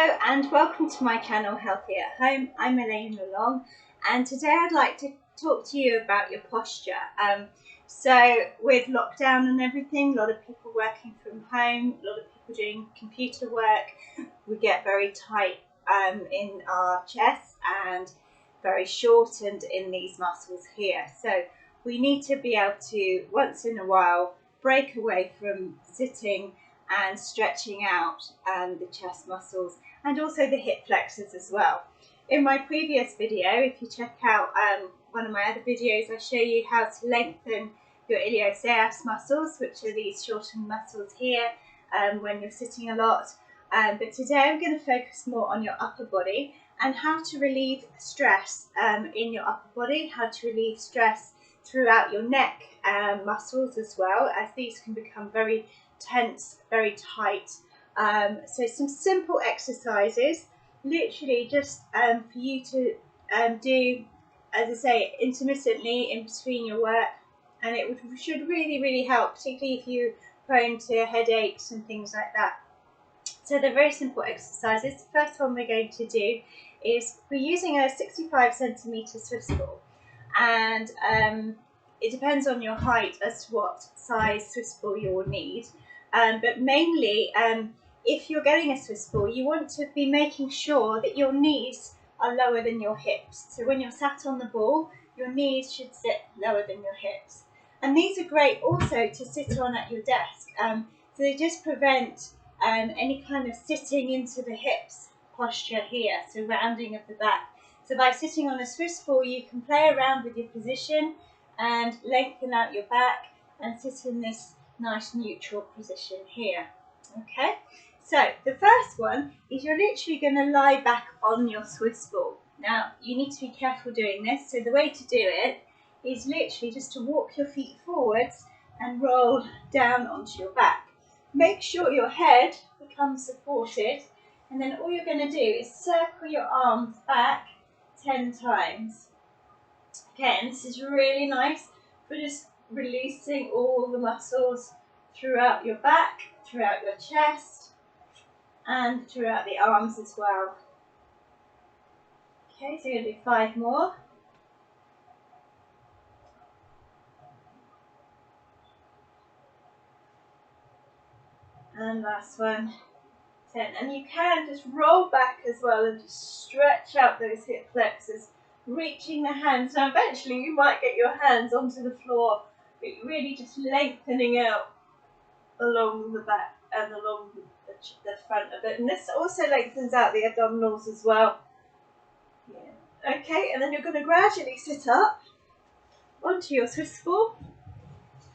Hello and welcome to my channel Healthy at Home. I'm Elaine Long and today I'd like to talk to you about your posture. So with lockdown and everything, a lot of people working from home, a lot of people doing computer work, we get very tight in our chests and very shortened in these muscles here. So we need to be able to once in a while break away from sitting and stretching out the chest muscles and also the hip flexors as well. In my previous video, if you check out one of my other videos, I show you how to lengthen your iliopsoas muscles, which are these shortened muscles here when you're sitting a lot. But today I'm going to focus more on your upper body and how to relieve stress in your upper body, how to relieve stress throughout your neck muscles as well, as these can become very tense, very tight. So some simple exercises, literally just for you to do, as I say, intermittently in between your work, and it should really help, particularly if you're prone to headaches and things like that. So they're very simple exercises. The first one we're going to do is we're using a 65 centimetre Swiss ball, and it depends on your height as to what size Swiss ball you will need. But mainly, if you're getting a Swiss ball, you want to be making sure that your knees are lower than your hips. So when you're sat on the ball, your knees should sit lower than your hips. And these are great also to sit on at your desk. So they just prevent any kind of sitting into the hips posture here, so rounding of the back. So by sitting on a Swiss ball, you can play around with your position and lengthen out your back and sit in this nice neutral position here. Okay, so the first one is you're literally going to lie back on your Swiss ball. Now you need to be careful doing this, so the way to do it is literally just to walk your feet forwards and roll down onto your back. Make sure your head becomes supported, and then all you're going to do is circle your arms back 10 times. Okay, and this is really nice for just releasing all the muscles throughout your back, throughout your chest, and throughout the arms as well. Okay, so you're going to do 5 more. And last one, 10. And you can just roll back as well and just stretch out those hip flexors, reaching the hands. Now eventually you might get your hands onto the floor, but you're really just lengthening out along the back and along the front of it. And this also lengthens out the abdominals as well. Yeah. Okay, and then you're going to gradually sit up onto your Swiss ball.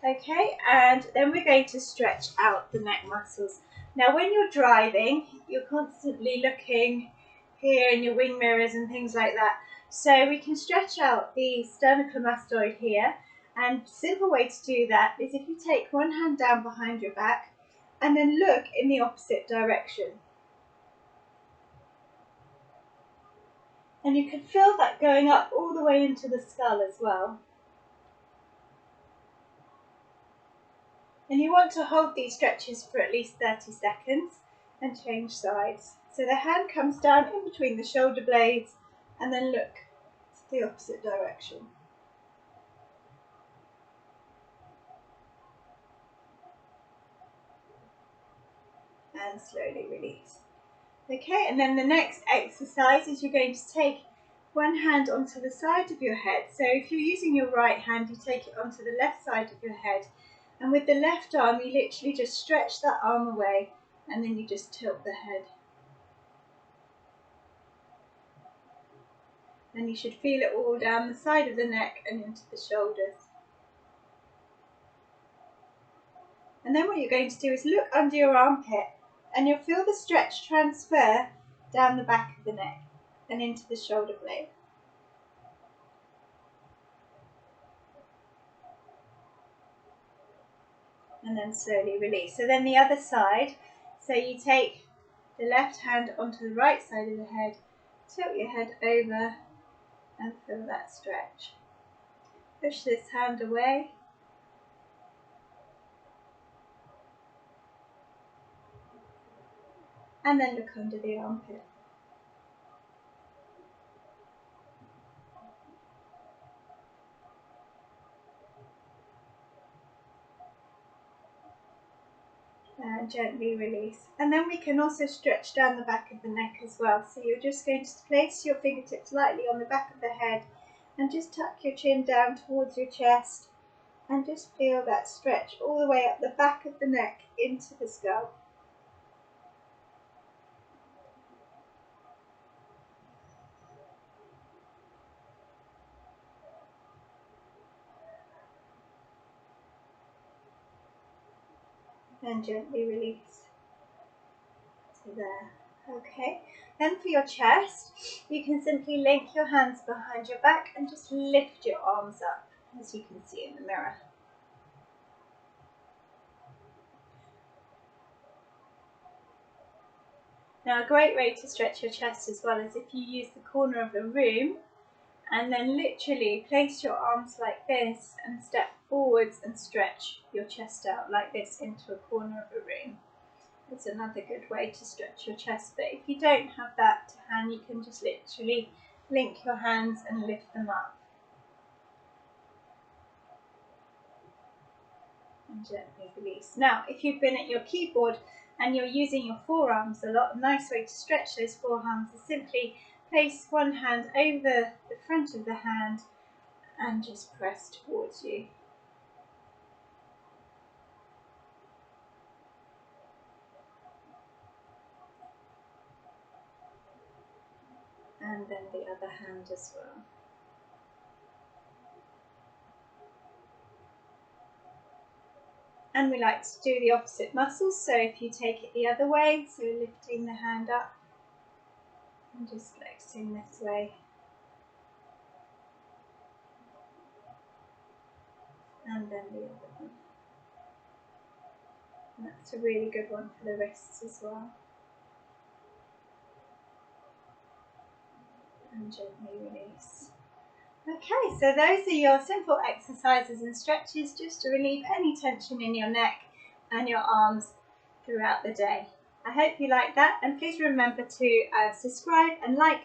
Okay, and then we're going to stretch out the neck muscles. Now when you're driving, you're constantly looking here in your wing mirrors and things like that. So we can stretch out the sternocleidomastoid here, and a simple way to do that is if you take one hand down behind your back and then look in the opposite direction. And you can feel that going up all the way into the skull as well. And you want to hold these stretches for at least 30 seconds and change sides. So the hand comes down in between the shoulder blades and then look to the opposite direction. And slowly release. Okay, and then the next exercise is you're going to take one hand onto the side of your head. So if you're using your right hand, you take it onto the left side of your head. And with the left arm, you literally just stretch that arm away and then you just tilt the head. And you should feel it all down the side of the neck and into the shoulders. And then what you're going to do is look under your armpit and you'll feel the stretch transfer down the back of the neck and into the shoulder blade. And then slowly release. So then the other side, so you take the left hand onto the right side of the head, tilt your head over and feel that stretch. Push this hand away. and then look under the armpit. And gently release. And then we can also stretch down the back of the neck as well. So you're just going to place your fingertips lightly on the back of the head and just tuck your chin down towards your chest and just feel that stretch all the way up the back of the neck into the skull. And gently release to there. Okay, then for your chest, you can simply link your hands behind your back and just lift your arms up, as you can see in the mirror. Now, a great way to stretch your chest as well is if you use the corner of the room and then literally place your arms like this and step forwards and stretch your chest out like this into a corner of a room. It's another good way to stretch your chest, but if you don't have that to hand, you can just literally link your hands and lift them up. And gently release. Now, if you've been at your keyboard and you're using your forearms a lot, a nice way to stretch those forearms is simply place one hand over the front of the hand and just press towards you. And then the other hand as well. And we like to do the opposite muscles, so if you take it the other way, so lifting the hand up and just flexing this way. And then the other one. And that's a really good one for the wrists as well. And gently release. Okay, so those are your simple exercises and stretches just to relieve any tension in your neck and your arms throughout the day. I hope you like that, and please remember to subscribe and like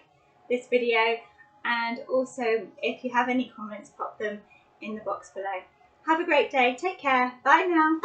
this video, and also if you have any comments, pop them in the box below. Have a great day, take care, bye now.